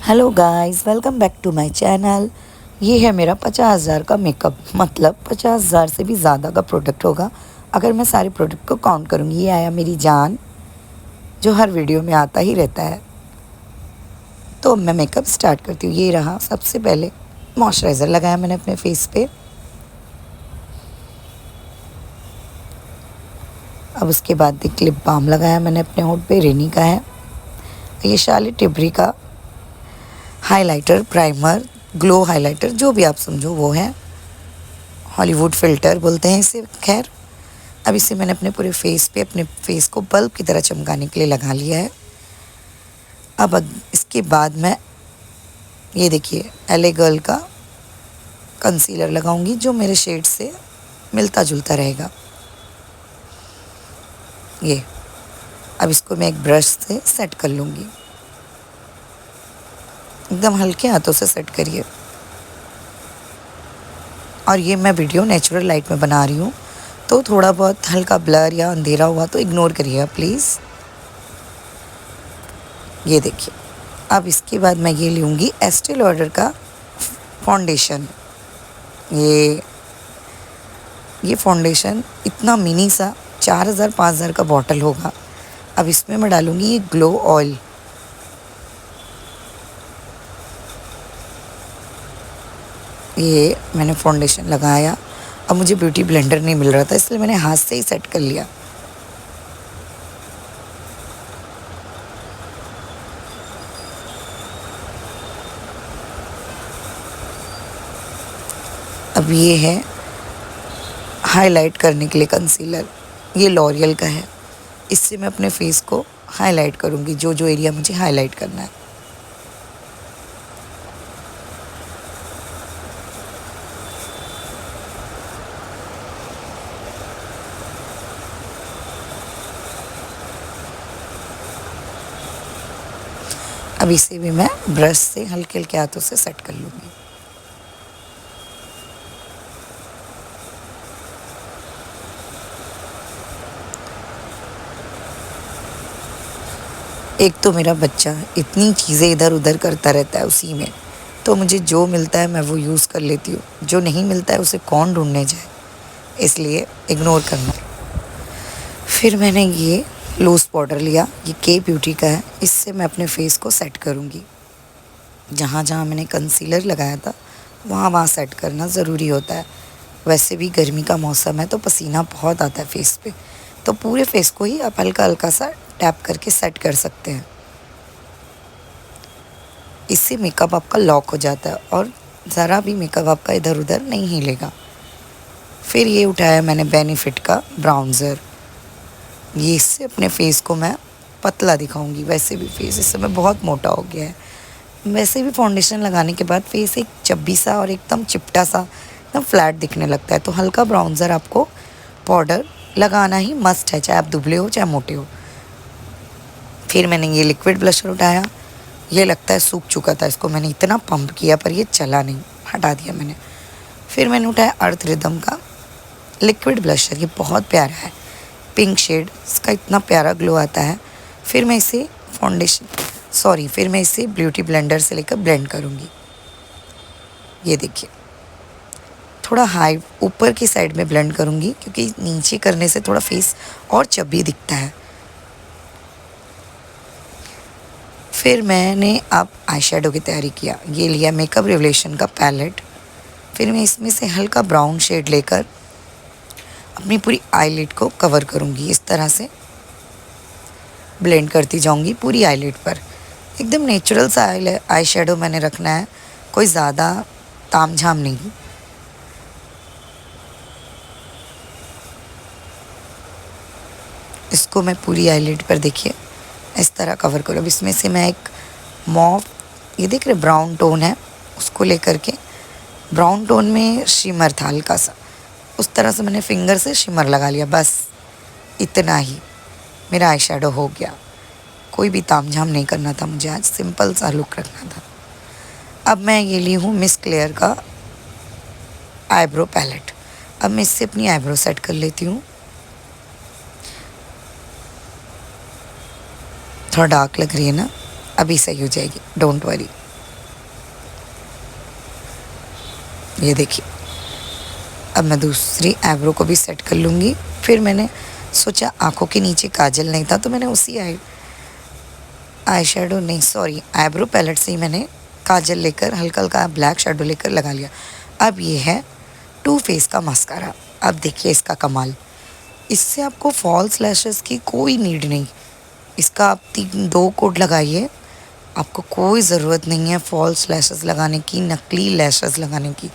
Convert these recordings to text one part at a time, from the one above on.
Hello guys, welcome back to my channel. ये है मेरा 50,000 का मेकअप, मतलब 50,000 से भी ज़्यादा का प्रोडक्ट होगा अगर मैं सारे प्रोडक्ट को काउंट करूँगी। ये आया मेरी जान, जो हर वीडियो में आता ही रहता है। तो अब मैं मेकअप स्टार्ट करती हूँ। ये रहा, सबसे पहले मॉइस्चराइज़र लगाया मैंने अपने फेस पे। अब उसके बाद एक लिप बाम लगाया मैंने अपने होंठ पे, रेनी का है। ये शार्लेट टिबरी का हाइलाइटर, प्राइमर, ग्लो हाइलाइटर, जो भी आप समझो वो है। हॉलीवुड फ़िल्टर बोलते हैं इसे, खैर। अब इसे मैंने अपने पूरे फेस पे, अपने फेस को बल्ब की तरह चमकाने के लिए लगा लिया है। अब इसके बाद मैं ये देखिए एले गर्ल का कंसीलर लगाऊंगी, जो मेरे शेड से मिलता जुलता रहेगा। ये अब इसको मैं एक ब्रश से सेट कर लूँगी। एकदम हल्के हाथों से सेट करिए। और ये मैं वीडियो नेचुरल लाइट में बना रही हूँ, तो थोड़ा बहुत हल्का ब्लर या अंधेरा हुआ तो इग्नोर करिएगा प्लीज़। ये देखिए, अब इसके बाद मैं ये लूँगी एस्टे लॉडर का फाउंडेशन। ये फाउंडेशन इतना मिनी सा 4,000-5,000 का बॉटल होगा। अब इसमें मैं डालूँगी ये ग्लो ऑयल। ये मैंने फाउंडेशन लगाया। अब मुझे ब्यूटी ब्लेंडर नहीं मिल रहा था, इसलिए मैंने हाथ से ही सेट कर लिया। अब ये है हाईलाइट करने के लिए कंसीलर। ये लॉरियल का है। इससे मैं अपने फेस को हाईलाइट करूँगी, जो जो एरिया मुझे हाईलाइट करना है। अब इसे भी मैं ब्रश से हल्के हल्के हाथों से सेट कर लूँगी। एक तो मेरा बच्चा इतनी चीज़ें इधर उधर करता रहता है उसी में, तो मुझे जो मिलता है मैं वो यूज़ कर लेती हूँ। जो नहीं मिलता है उसे कौन ढूंढने जाए, इसलिए इग्नोर करना। फिर मैंने ये लूज़ पाउडर लिया, ये के ब्यूटी का है। इससे मैं अपने फेस को सेट करूँगी। जहाँ जहाँ मैंने कंसीलर लगाया था वहाँ वहाँ सेट करना ज़रूरी होता है। वैसे भी गर्मी का मौसम है तो पसीना बहुत आता है फेस पे, तो पूरे फेस को ही आप हल्का हल्का सा टैप करके सेट कर सकते हैं। इससे मेकअप आपका लॉक हो जाता है और ज़रा भी मेकअप आपका इधर उधर नहीं हिलेगा। फिर ये उठाया मैंने बेनिफिट का ब्राउन्ज़र। ये इससे अपने फेस को मैं पतला दिखाऊंगी। वैसे भी फेस इस समय बहुत मोटा हो गया है। वैसे भी फाउंडेशन लगाने के बाद फेस एक चब्बी सा और एकदम चिपटा सा, एकदम फ्लैट दिखने लगता है। तो हल्का ब्राउन्ज़र आपको पाउडर लगाना ही मस्ट है, चाहे आप दुबले हो चाहे मोटे हो। फिर मैंने ये लिक्विड ब्लशर उठाया। ये लगता है सूख चुका था, इसको मैंने इतना पंप किया पर ये चला नहीं, हटा दिया मैंने। फिर मैंने उठाया अर्थ रिदम का लिक्विड ब्लशर। ये बहुत प्यारा है, पिंक शेड, इसका इतना प्यारा ग्लो आता है। फिर मैं इसे फिर मैं इसे ब्यूटी ब्लेंडर से लेकर ब्लेंड करूँगी। ये देखिए, थोड़ा हाई ऊपर की साइड में ब्लेंड करूँगी, क्योंकि नीचे करने से थोड़ा फेस और चब्बी दिखता है। फिर मैंने अब आई शेडो की तैयारी किया। ये लिया मेकअप रिवोल्यूशन का पैलेट। फिर मैं इसमें से हल्का ब्राउन शेड लेकर अपनी पूरी आईलिड को कवर करूँगी। इस तरह से ब्लेंड करती जाऊँगी पूरी आईलिड पर। एकदम नेचुरल सा आई शेडो मैंने रखना है, कोई ज़्यादा तामझाम नहीं। इसको मैं पूरी आईलिड पर देखिए इस तरह कवर करूँ। अब इसमें से मैं एक मॉव, ये देख रहे ब्राउन टोन है, उसको लेकर के, ब्राउन टोन में शिमर था हल्का सा, उस तरह से मैंने फिंगर से शिमर लगा लिया। बस इतना ही मेरा आई शेडो हो गया। कोई भी तामझाम नहीं करना था मुझे, आज सिंपल सा लुक रखना था। अब मैं ये ली हूँ मिस क्लेयर का आईब्रो पैलेट। अब मैं इससे अपनी आईब्रो सेट कर लेती हूँ। थोड़ा डार्क लग रही है ना, अभी सही हो जाएगी, डोंट वरी। ये देखिए, अब मैं दूसरी आईब्रो को भी सेट कर लूँगी। फिर मैंने सोचा आँखों के नीचे काजल नहीं था तो मैंने उसी आई शेडो नहीं सॉरी आईब्रो पैलेट से ही मैंने काजल लेकर हल्का हल्का ब्लैक शेडो लेकर लगा लिया। अब ये है टू फेस का मस्कारा। अब देखिए इसका कमाल, इससे आपको फॉल्स लैशेस की कोई नीड नहीं। इसका आप 2 कोड लगाइए, आपको कोई ज़रूरत नहीं है फॉल्स लैशेस लगाने की, नकली लैशेस लगाने की।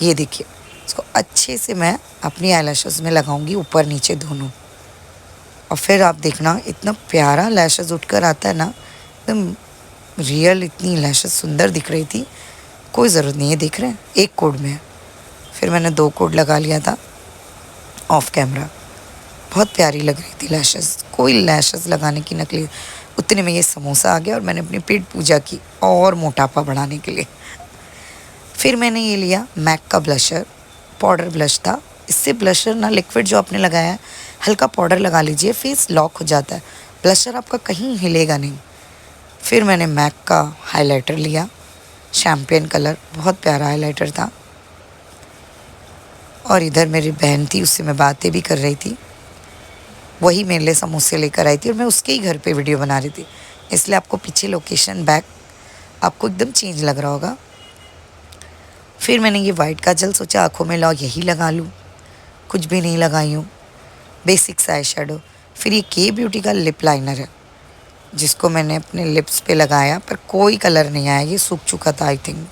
ये देखिए, इसको अच्छे से मैं अपनी आईलैशेस में लगाऊंगी, ऊपर नीचे दोनों। और फिर आप देखना इतना प्यारा लैशेस उठकर आता है ना, एकदम रियल, इतनी लैशेस सुंदर दिख रही थी। कोई ज़रूरत नहीं है, देख रहे हैं एक कोड में है। फिर मैंने 2 कोड लगा लिया था ऑफ कैमरा। बहुत प्यारी लग रही थी लैशेस, कोई लैशेस लगाने की नकली। उतने में ये समोसा आ गया और मैंने अपनी पेट पूजा की और मोटापा बढ़ाने के लिए। फिर मैंने ये लिया मैक का ब्लशर, पाउडर ब्लश था। इससे ब्लशर ना, लिक्विड जो आपने लगाया है, हल्का पाउडर लगा लीजिए, फेस लॉक हो जाता है, ब्लशर आपका कहीं हिलेगा नहीं। फिर मैंने मैक का हाइलाइटर लिया, शैम्पेन कलर, बहुत प्यारा हाइलाइटर था। और इधर मेरी बहन थी, उससे मैं बातें भी कर रही थी। वही मेरे लिए समोसे लेकर आई थी और मैं उसके ही घर पे वीडियो बना रही थी, इसलिए आपको पीछे लोकेशन बैक आपको एकदम चेंज लग रहा होगा। फिर मैंने ये वाइट काजल सोचा आँखों में लाओ, यही लगा लूँ, कुछ भी नहीं लगाई हूँ, बेसिक सा आई शेडो। फिर ये के ब्यूटी का लिप लाइनर है, जिसको मैंने अपने लिप्स पे लगाया, पर कोई कलर नहीं आया, ये सूख चुका था आई थिंक।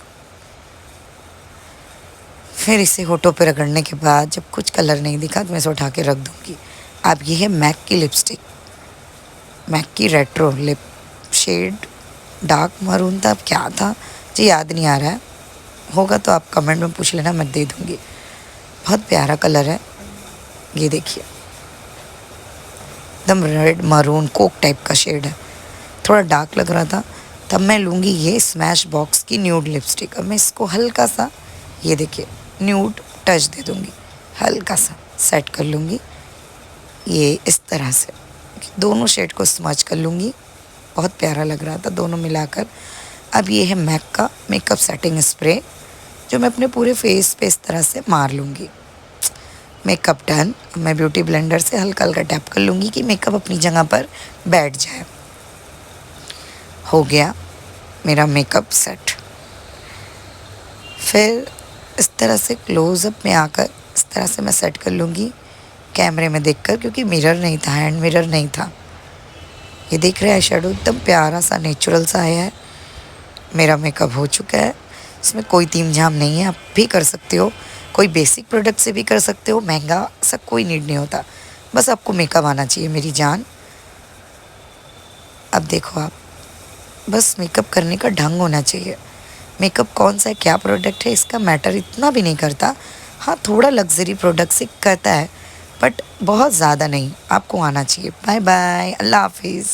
फिर इसे होठों पे रगड़ने के बाद जब कुछ कलर नहीं दिखा तो मैं इसे उठा के रख दूँगी। अब ये है मैक की लिपस्टिक, मैक की retro lip shade, dark maroon था, अब क्या था मुझे याद नहीं आ रहा है, होगा तो आप कमेंट में पूछ लेना, मैं दे दूँगी। बहुत प्यारा कलर है, ये देखिए एकदम रेड मरून कोक टाइप का शेड है, थोड़ा डार्क लग रहा था। तब मैं लूँगी ये स्मैश बॉक्स की न्यूड लिपस्टिक। अब मैं इसको हल्का सा, ये देखिए, न्यूड टच दे दूँगी, हल्का सा सेट कर लूँगी ये इस तरह से, दोनों शेड को स्मच कर लूँगी। बहुत प्यारा लग रहा था दोनों मिलाकर। अब ये है मैक का मेकअप सेटिंग स्प्रे, जो मैं अपने पूरे फेस पे इस तरह से मार लूँगी। Makeup done. मैं ब्यूटी ब्लेंडर से हल्का हल्का टैप कर लूँगी कि मेकअप अपनी जगह पर बैठ जाए। हो गया मेरा मेकअप सेट। फिर इस तरह से क्लोज़अप में आकर इस तरह से मैं सेट कर लूँगी कैमरे में देखकर, क्योंकि मिरर नहीं था, हैंड मिरर नहीं था। ये देख रहे हैं आई शेडो एकदम प्यारा सा नेचुरल सा आया है। मेरा मेकअप हो चुका है, इसमें कोई तीम झाम नहीं है, आप भी कर सकते हो, कोई बेसिक प्रोडक्ट से भी कर सकते हो, महंगा सा कोई नीड नहीं होता, बस आपको मेकअप आना चाहिए मेरी जान। अब देखो आप, बस मेकअप करने का ढंग होना चाहिए। मेकअप कौन सा है, क्या प्रोडक्ट है, इसका मैटर इतना भी नहीं करता। हाँ, थोड़ा लग्जरी प्रोडक्ट से करता है, बट बहुत ज़्यादा नहीं। आपको आना चाहिए। बाय बाय, अल्लाह हाफिज़।